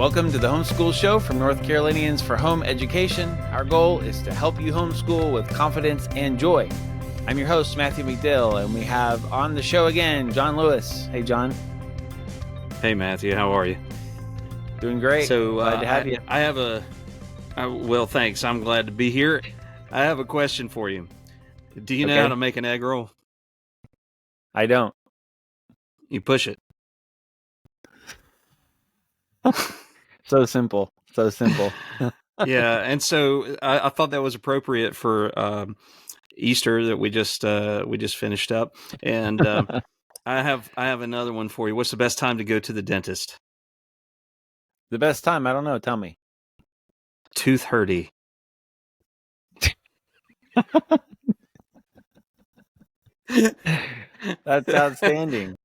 Welcome to the Homeschool Show from North Carolinians for Home Education. Our goal is to help you homeschool with confidence and joy. I'm your host, Matthew McDill, and we have on the show again, John Lewis. Hey, John. Hey, Matthew. How are you? Doing great. So glad to have you. I have well, thanks. I'm glad to be here. I have a question for you. Do you know how to make an egg roll? I don't. You push it. So simple. Yeah, and so I thought that was appropriate for Easter that we just finished up, and I have another one for you. What's the best time to go to the dentist? The best time? I don't know. Tell me. 2:30. That's outstanding.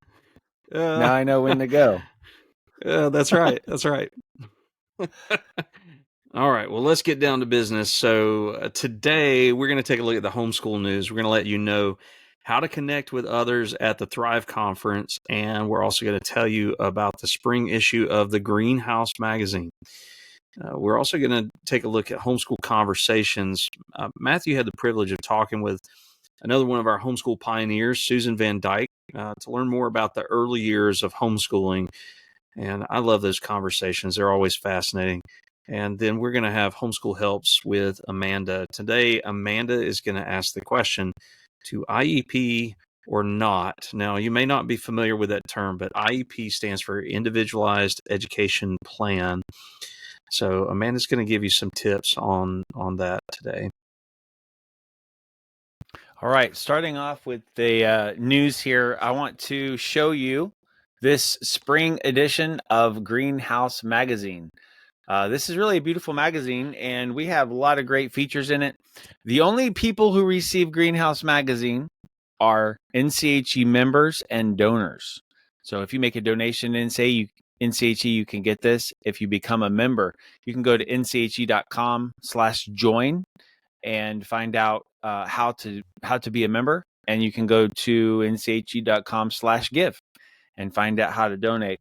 Now I know when to go. That's right. That's right. All right. Well, let's get down to business. So today we're going to take a look at the homeschool news. We're going to let you know how to connect with others at the Thrive Conference, and we're also going to tell you about the spring issue of the Greenhouse magazine. We're also going to take a look at Homeschool Conversations. Matthew had the privilege of talking with another one of our homeschool pioneers, Susan Van Dyke, to learn more about the early years of homeschooling. And I love those conversations. They're always fascinating. And then we're going to have Homeschool Helps with Amanda. Today, Amanda is going to ask the question, to IEP or not? Now, you may not be familiar with that term, but IEP stands for Individualized Education Plan. So Amanda's going to give you some tips on that today. All right, starting off with the news here, I want to show you this spring edition of Greenhouse magazine. This is really a beautiful magazine, and we have a lot of great features in it. The only people who receive Greenhouse magazine are NCHE members and donors. So if you make a donation in NCHE, you can get this. If you become a member, you can go to nche.com/join and find out how to be a member, and you can go to nche.com/give and find out how to donate.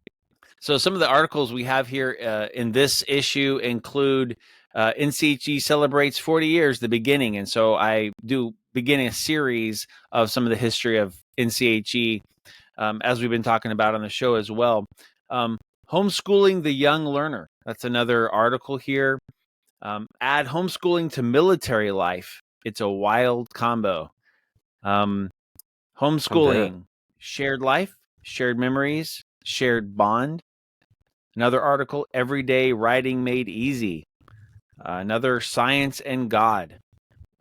So some of the articles we have here in this issue include NCHE celebrates 40 years, the beginning. And so I do begin a series of some of the history of NCHE, as we've been talking about on the show as well. Homeschooling the young learner. That's another article here. Add homeschooling to military life. It's a wild combo. Homeschooling, shared life, shared memories, shared bond. Another article, Everyday Writing Made Easy. Another, Science and God,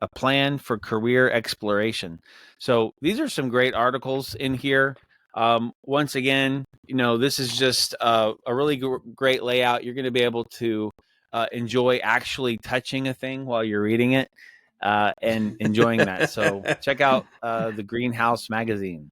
a plan for career exploration. So these are some great articles in here. Once again, this is just a really great layout. You're going to be able to enjoy actually touching a thing while you're reading it and enjoying that. So check out the Greenhouse magazine.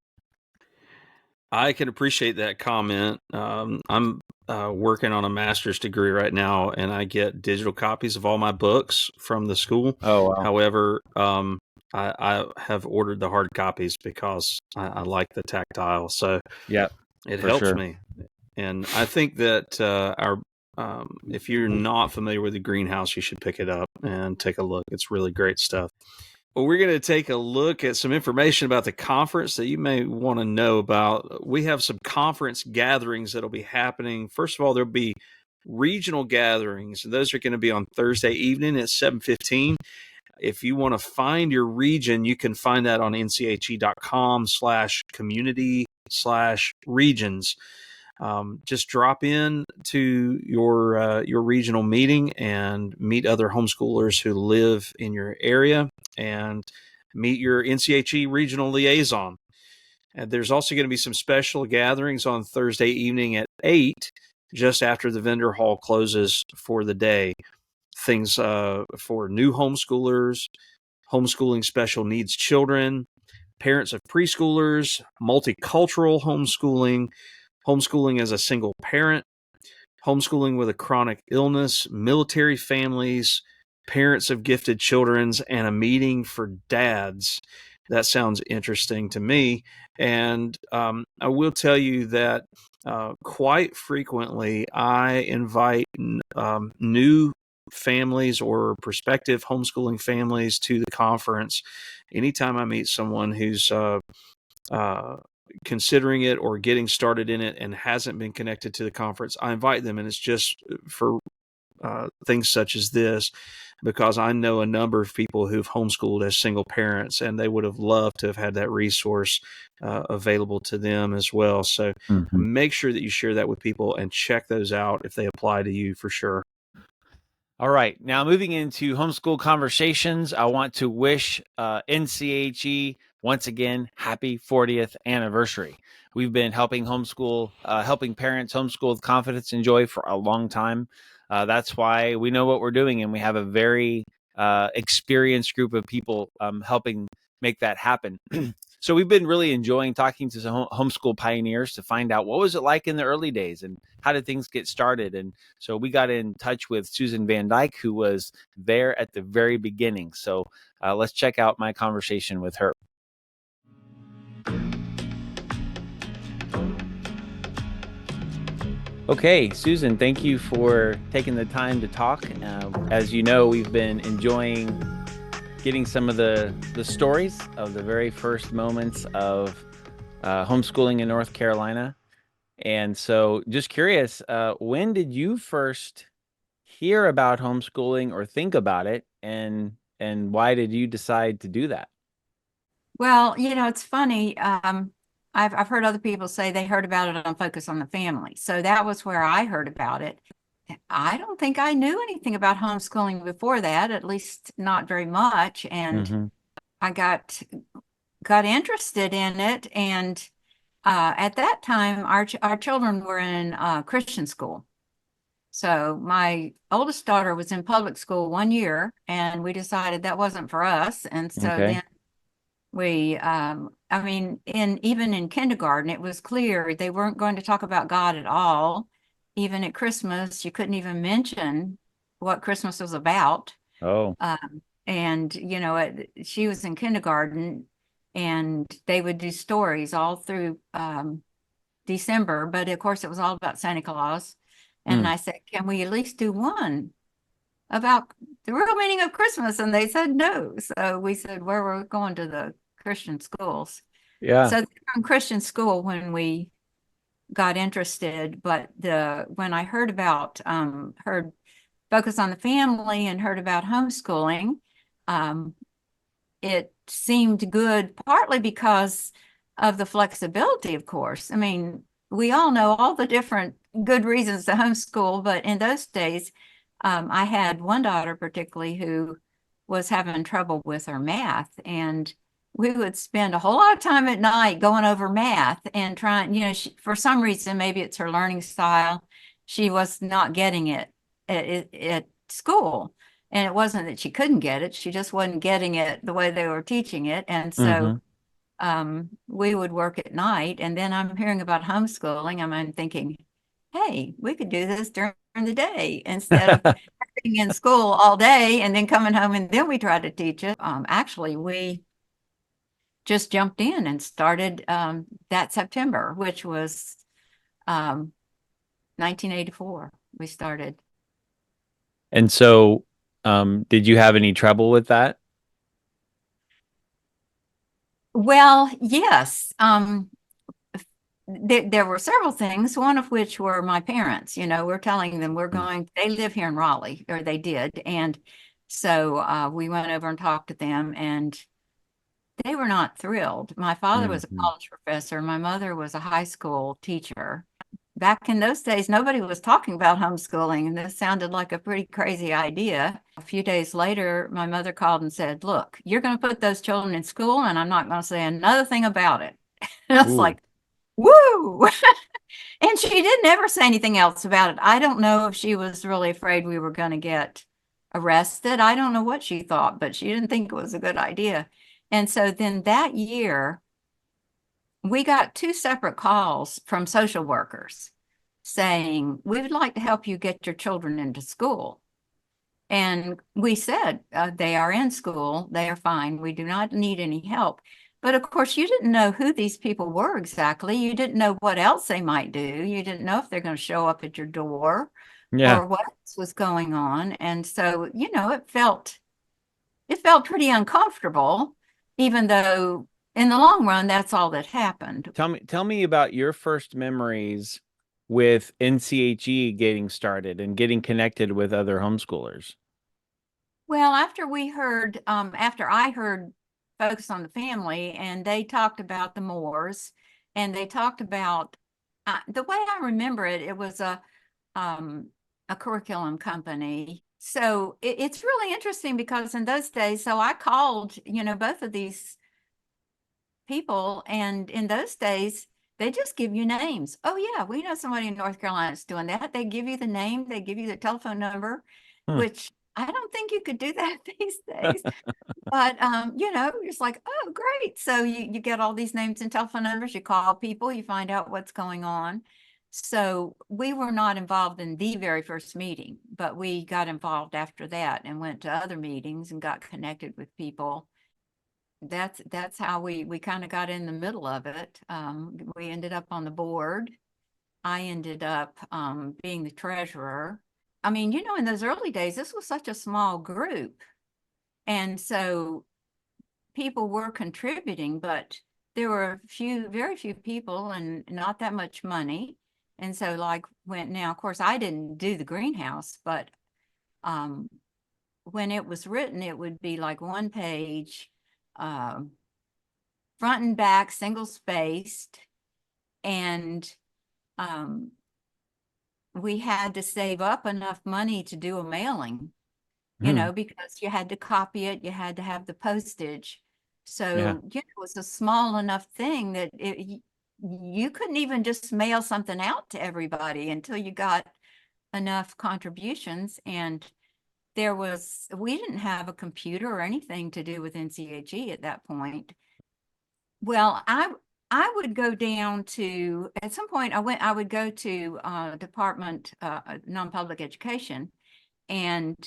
I can appreciate that comment. I'm working on a master's degree right now, and I get digital copies of all my books from the school. Oh, wow. However, I have ordered the hard copies because I like the tactile. So yeah, it helps me. And I think that if you're not familiar with the Greenhouse, you should pick it up and take a look. It's really great stuff. Well, we're going to take a look at some information about the conference that you may want to know about. We have some conference gatherings that will be happening. First of all, there'll be regional gatherings. Those are going to be on Thursday evening at 7:15. If you want to find your region, you can find that on nche.com/community/regions. Just drop in to your regional meeting and meet other homeschoolers who live in your area and meet your NCHE regional liaison. And there's also going to be some special gatherings on Thursday evening at 8, just after the vendor hall closes for the day. Things for new homeschoolers, homeschooling special needs children, parents of preschoolers, multicultural homeschooling, homeschooling as a single parent, homeschooling with a chronic illness, military families, parents of gifted children, and a meeting for dads. that sounds interesting to me. And I will tell you that quite frequently I invite new families or prospective homeschooling families to the conference. Anytime I meet someone who's uh, considering it or getting started in it and hasn't been connected to the conference, I invite them, and it's just for things such as this, because I know a number of people who've homeschooled as single parents, and they would have loved to have had that resource available to them as well. So Mhm. make sure that you share that with people and check those out if they apply to you for sure. All right. Now, moving into Homeschool Conversations, I want to wish NCHE once again happy 40th anniversary. We've been helping parents homeschool with confidence and joy for a long time. That's why we know what we're doing, and we have a very experienced group of people helping make that happen. So we've been really enjoying talking to some homeschool pioneers to find out what was it like in the early days and how did things get started. And so we got in touch with Susan Van Dyke, who was there at the very beginning. So let's check out my conversation with her. Okay, Susan, thank you for taking the time to talk. As you know, we've been enjoying getting some of the stories of the very first moments of homeschooling in North Carolina. And so just curious, when did you first hear about homeschooling or think about it, and why did you decide to do that? Well, it's funny. I've heard other people say they heard about it on Focus on the Family. So that was where I heard about it. I don't think I knew anything about homeschooling before that, at least not very much. And Mm-hmm. I got interested in it. And at that time, our children were in Christian school. So my oldest daughter was in public school 1 year, and we decided that wasn't for us. And so Okay. then I mean, even in kindergarten, it was clear they weren't going to talk about God at all. Even at Christmas, you couldn't even mention what Christmas was about. Oh. And she was in kindergarten, and they would do stories all through December. But of course, it was all about Santa Claus. And Mm. I said, "Can we at least do one about the real meaning of Christmas?" And they said no. So we said, "Where we're going to the Christian schools." Yeah. So from Christian school when we got interested, but when I heard Focus on the Family and heard about homeschooling, it seemed good, partly because of the flexibility, of course. I mean, we all know all the different good reasons to homeschool, but in those days, I had one daughter particularly who was having trouble with her math, and we would spend a whole lot of time at night going over math and trying, for some reason, maybe it's her learning style, she was not getting it at school. And it wasn't that she couldn't get it, she just wasn't getting it the way they were teaching it. And so Mm-hmm. we would work at night, and then I'm hearing about homeschooling, and I'm thinking, hey, we could do this during the day instead of being in school all day and then coming home and then we try to teach it. Actually, we just jumped in and started that September, which was 1984. We started. And so, did you have any trouble with that? Well, yes. There were several things, one of which were my parents. We're telling them they live here in Raleigh, or they did. And so we went over and talked to them, and they were not thrilled. My father was a Mm-hmm. college professor. My mother was a high school teacher. Back in those days, nobody was talking about homeschooling, and this sounded like a pretty crazy idea. A few days later, my mother called and said, "Look, you're going to put those children in school, and I'm not going to say another thing about it." And I was Ooh. like, woo! And she didn't ever say anything else about it. I don't know if she was really afraid we were going to get arrested. I don't know what she thought, but she didn't think it was a good idea. And so then that year, we got two separate calls from social workers saying, "We would like to help you get your children into school." And we said, they are in school, they are fine, we do not need any help. But of course, you didn't know who these people were exactly. You didn't know what else they might do. You didn't know if they're going to show up at your door Yeah. or what else was going on. And so, it felt pretty uncomfortable, even though in the long run, that's all that happened. Tell me about your first memories with NCHE getting started and getting connected with other homeschoolers. Well, after I heard Focus on the Family, and they talked about the Moors, and they talked about, the way I remember it, it was a curriculum company. So it's really interesting because in those days, so I called, both of these people, and in those days, they just give you names. Oh yeah, we know somebody in North Carolina that's doing that. They give you the name, they give you the telephone number, Hmm. which I don't think you could do that these days. But it's like, oh, great. So you get all these names and telephone numbers, you call people, you find out what's going on. So we were not involved in the very first meeting, but we got involved after that and went to other meetings and got connected with people. That's how we kind of got in the middle of it. We ended up on the board. I ended up being the treasurer. I mean, in those early days, this was such a small group. And so people were contributing, but there were very few people and not that much money. And so now, of course, I didn't do the greenhouse, but when it was written, it would be like one page, front and back, single spaced. And we had to save up enough money to do a mailing, because you had to copy it, you had to have the postage. Yeah. So, it was a small enough thing that you couldn't even just mail something out to everybody until you got enough contributions. And we didn't have a computer or anything to do with NCHE at that point. Well, I would go down to, at some point I would go to Department Non-Public Education, and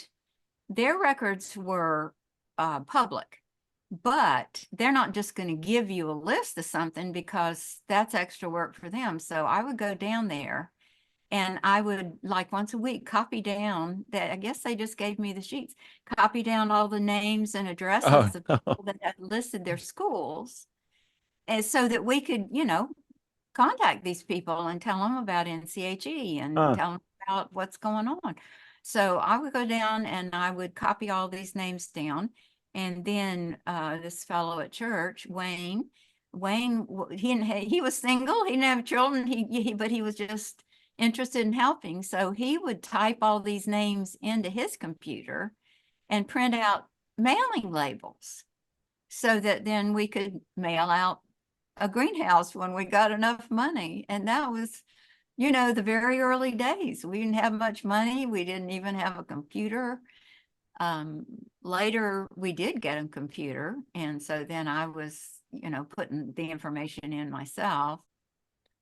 their records were public, but they're not just going to give you a list of something because that's extra work for them. So I would go down there and I would, like, once a week, copy down that. I guess they just gave me the sheets, copy down all the names and Oh, addresses of no. people that had listed their schools, and so that we could, contact these people and tell them about NCHE and Huh. tell them about what's going on. So I would go down and I would copy all these names down. And then this fellow at church, Wayne, he was single. He didn't have children. But he was just interested in helping. So he would type all these names into his computer and print out mailing labels so that then we could mail out a greenhouse when we got enough money. And that was, the very early days. We didn't have much money. We didn't even have a computer. Later, we did get a computer. And so then I was, putting the information in myself.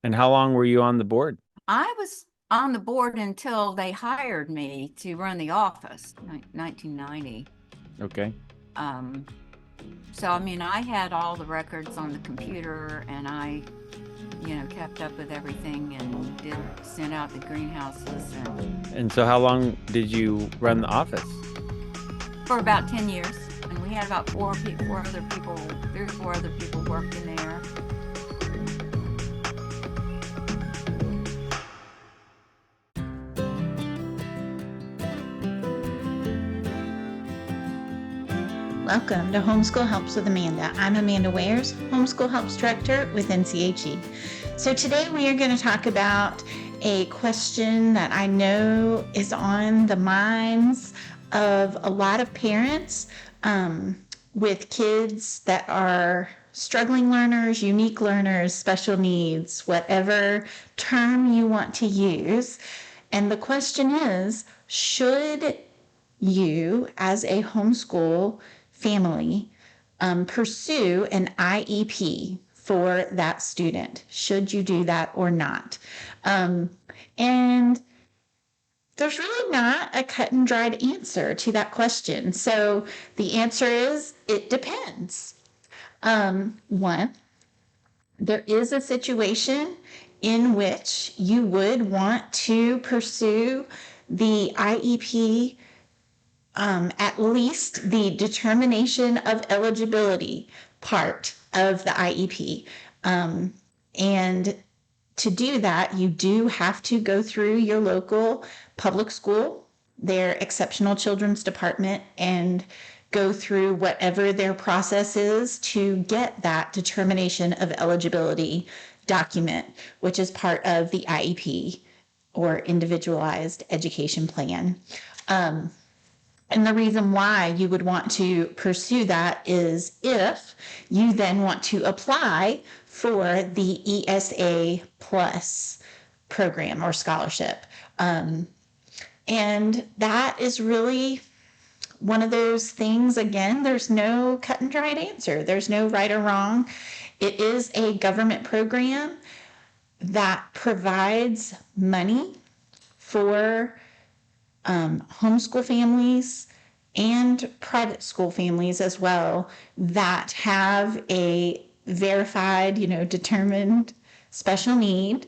And how long were you on the board? I was on the board until they hired me to run the office, 1990. Okay. So, I mean, I had all the records on the computer, and I, kept up with everything and did send out the greenhouses And so how long did you run the office? for about 10 years. And we had about 3 or 4 other people working there. Welcome to Homeschool Helps with Amanda. I'm Amanda Wares, Homeschool Helps Director with NCHE. So today we are going to talk about a question that I know is on the minds of a lot of parents with kids that are struggling learners, unique learners, special needs, whatever term you want to use. And the question is, should you as a homeschool family pursue an IEP for that student? Should you do that or not? And there's really not a cut and dried answer to that question. So the answer is it depends. One, there is a situation in which you would want to pursue the IEP, at least the determination of eligibility part of the IEP. And to do that, you do have to go through your local public school, their exceptional children's department, and go through whatever their process is to get that determination of eligibility document, which is part of the IEP, or Individualized Education Plan. And the reason why you would want to pursue that is if you then want to apply for the ESA Plus program or scholarship. And that is really one of those things, again, there's no cut and dried answer. There's no right or wrong. It is a government program that provides money for homeschool families and private school families as well that have a verified, determined special need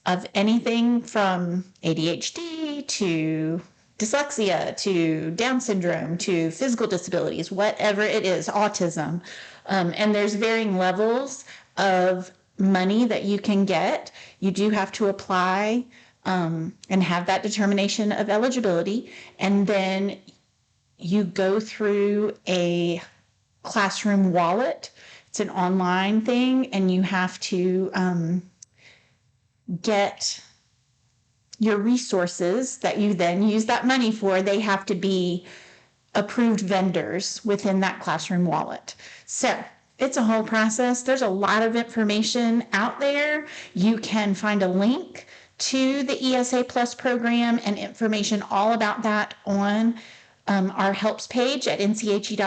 of anything from ADHD to dyslexia to Down syndrome to physical disabilities, whatever it is, autism. And there's varying levels of money that you can get. You do have to apply and have that determination of eligibility. And then you go through a classroom wallet. It's an online thing, and you have to get your resources that you then use that money for. They have to be approved vendors within that classroom wallet. So it's a whole process. There's a lot of information out there. You can find a link to the ESA Plus program and information all about that on our helps page at nche.com/helps.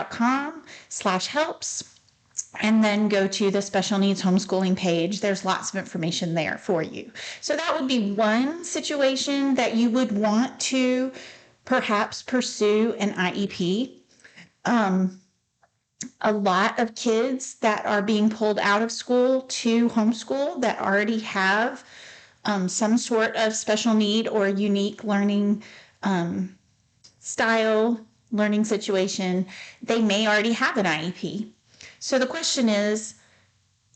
And then go to the special needs homeschooling page. There's lots of information there for you. So that would be one situation that you would want to perhaps pursue an IEP. A lot of kids that are being pulled out of school to homeschool that already have some sort of special need or unique learning style, learning situation, they may already have an IEP. So the question is,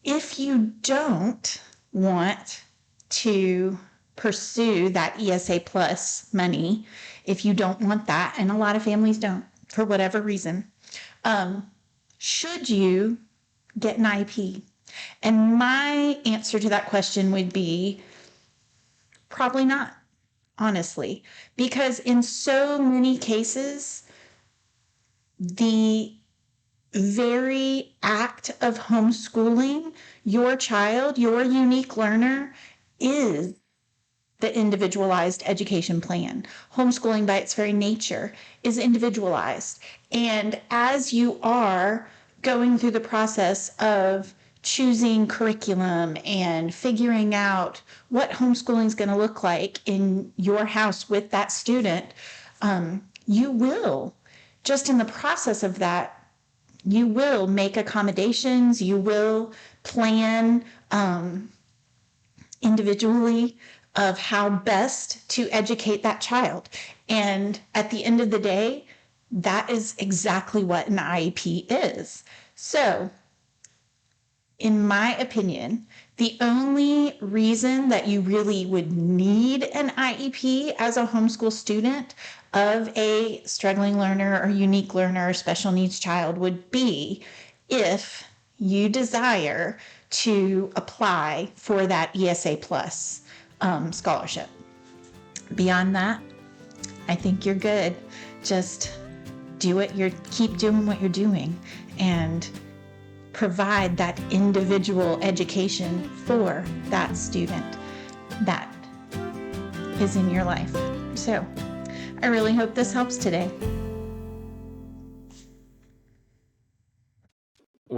if you don't want to pursue that ESA Plus money, if you don't want that, and a lot of families don't for whatever reason, should you get an IEP? And my answer to that question would be probably not, honestly, because in so many cases, the very act of homeschooling your child, your unique learner, is the individualized education plan. Homeschooling by its very nature is individualized. And as you are going through the process of choosing curriculum and figuring out what homeschooling is going to look like in your house with that student, you will, just in the process of that, you will make accommodations, you will plan individually of how best to educate that child. And at the end of the day, that is exactly what an IEP is. So, in my opinion, the only reason that you really would need an IEP as a homeschool student of a struggling learner or unique learner or special needs child would be if you desire to apply for that ESA Plus scholarship. Beyond that, I think you're good. Just keep doing what you're doing and provide that individual education for that student that is in your life. So I really hope this helps today.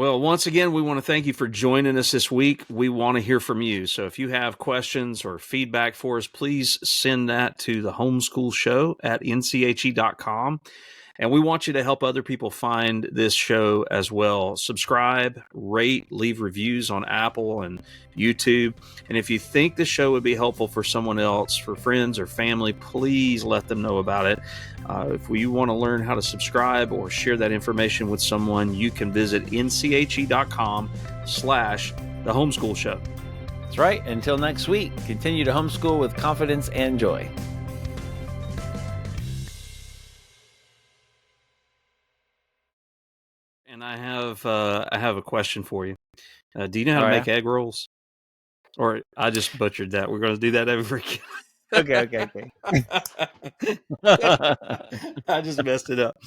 Well, once again, we want to thank you for joining us this week. We want to hear from you. So if you have questions or feedback for us, please send that to the Homeschool Show at nche.com. And we want you to help other people find this show as well. Subscribe, rate, leave reviews on Apple and YouTube. And if you think the show would be helpful for someone else, for friends or family, please let them know about it. If you want to learn how to subscribe or share that information with someone, you can visit nche.com/the Homeschool Show. That's right. Until next week, continue to homeschool with confidence and joy. And I have a question for you. Do you know how to Oh, make yeah? egg rolls? Or I just butchered that. We're going to do that every week. Okay. I just messed it up.